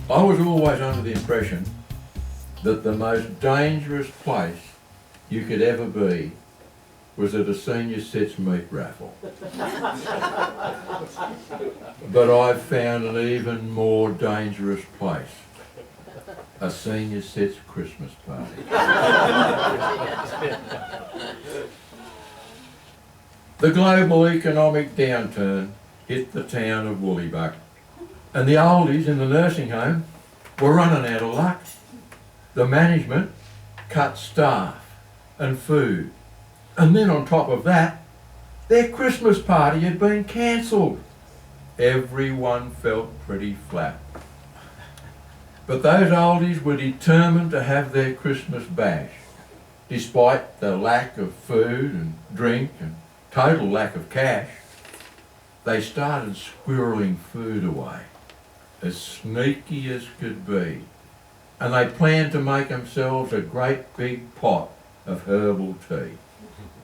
I was always under the impression that the most dangerous place you could ever be was at a senior sets meat raffle. But I've found an even more dangerous place. A senior sets Christmas party. The global economic downturn hit the town of Woollybuck, and the oldies in the nursing home were running out of luck. The management cut staff and food, and then on top of that, their Christmas party had been cancelled. Everyone felt pretty flat. But those oldies were determined to have their Christmas bash, despite the lack of food and drink and total lack of cash. They started squirreling food away, as sneaky as could be, and they planned to make themselves a great big pot of herbal tea.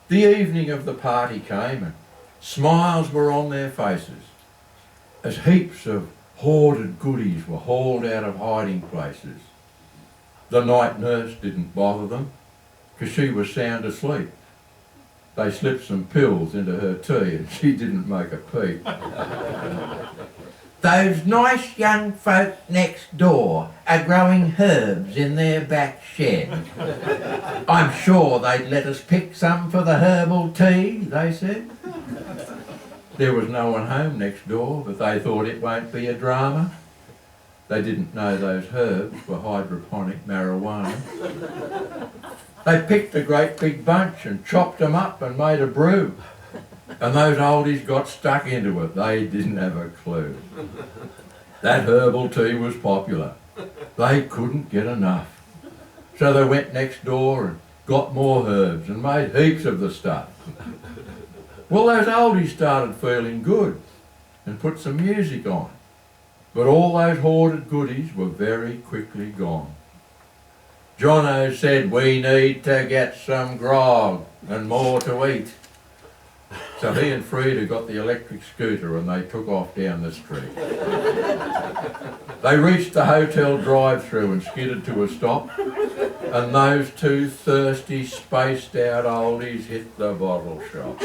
The evening of the party came and smiles were on their faces as heaps of hoarded goodies were hauled out of hiding places. The night nurse didn't bother them because she was sound asleep. They slipped some pills into her tea and she didn't make a peep. Those nice young folk next door are growing herbs in their back shed. I'm sure they'd let us pick some for the herbal tea, they said. There was no one home next door, but they thought it won't be a drama. They didn't know those herbs were hydroponic marijuana. They picked a great big bunch and chopped them up and made a brew. And those oldies got stuck into it. They didn't have a clue. That herbal tea was popular. They couldn't get enough. So they went next door and got more herbs and made heaps of the stuff. Well, those oldies started feeling good and put some music on. But all those hoarded goodies were very quickly gone. Jono said, "We need to get some grog and more to eat." So he and Frida got the electric scooter and they took off down the street. They reached the hotel drive-through and skidded to a stop, and those two thirsty, spaced-out oldies hit the bottle shop.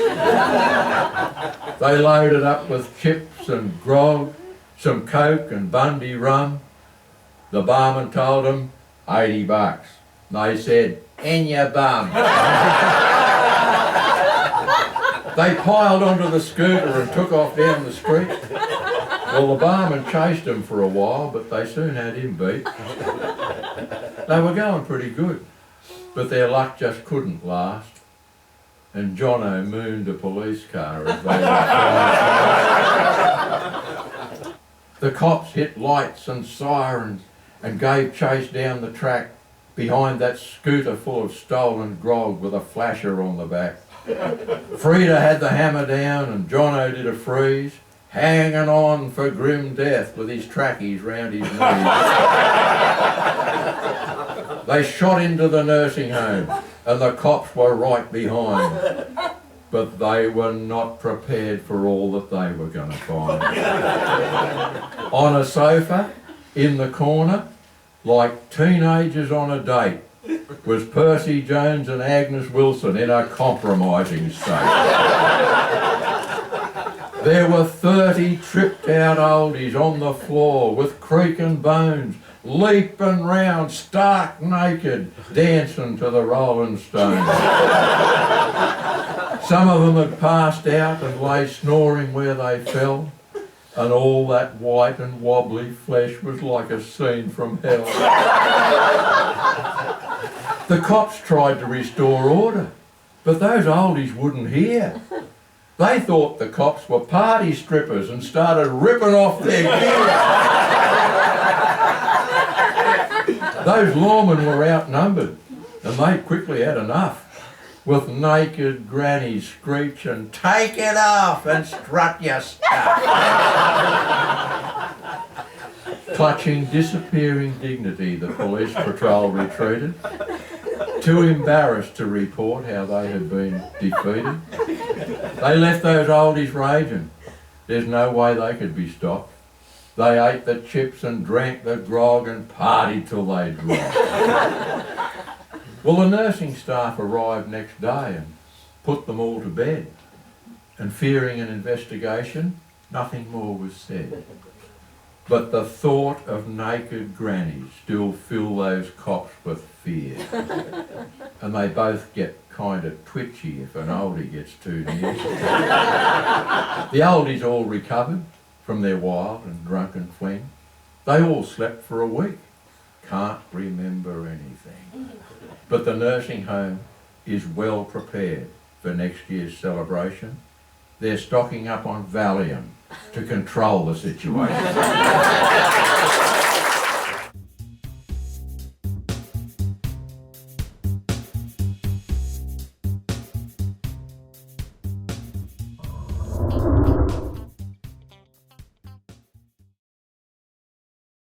They loaded up with chips and grog, some Coke and Bundy rum. The barman told them, $80. They said, "In your bum." They piled onto the scooter and took off down the street. Well, the barman chased them for a while, but they soon had him beat. They were going pretty good, but their luck just couldn't last. And Jono mooned a police car as they were. The cops hit lights and sirens and gave chase down the track behind that scooter full of stolen grog with a flasher on the back. Frida had the hammer down and Jono did a freeze, hanging on for grim death with his trackies round his knees. They shot into the nursing home and the cops were right behind. But they were not prepared for all that they were going to find. On a sofa, in the corner, like teenagers on a date, was Percy Jones and Agnes Wilson in a compromising state. There were 30 tripped out oldies on the floor with creaking bones, leaping round stark naked, dancing to the Rolling Stones. Some of them had passed out and lay snoring where they fell, and all that white and wobbly flesh was like a scene from hell. The cops tried to restore order, but those oldies wouldn't hear. They thought the cops were party strippers and started ripping off their gear. Those lawmen were outnumbered, and they quickly had enough, with naked grannies screeching, "Take it off and strut your stuff." Clutching disappearing dignity, the police patrol retreated, too embarrassed to report how they had been defeated. They left those oldies raging. There's no way they could be stopped. They ate the chips and drank the grog and partied till they dropped. Well, the nursing staff arrived next day and put them all to bed. And fearing an investigation, nothing more was said. But the thought of naked grannies still fill those cops with fear. And they both get kind of twitchy if an oldie gets too near. The oldies all recovered from their wild and drunken fling. They all slept for a week. Can't remember anything. But the nursing home is well prepared for next year's celebration. They're stocking up on Valium to control the situation.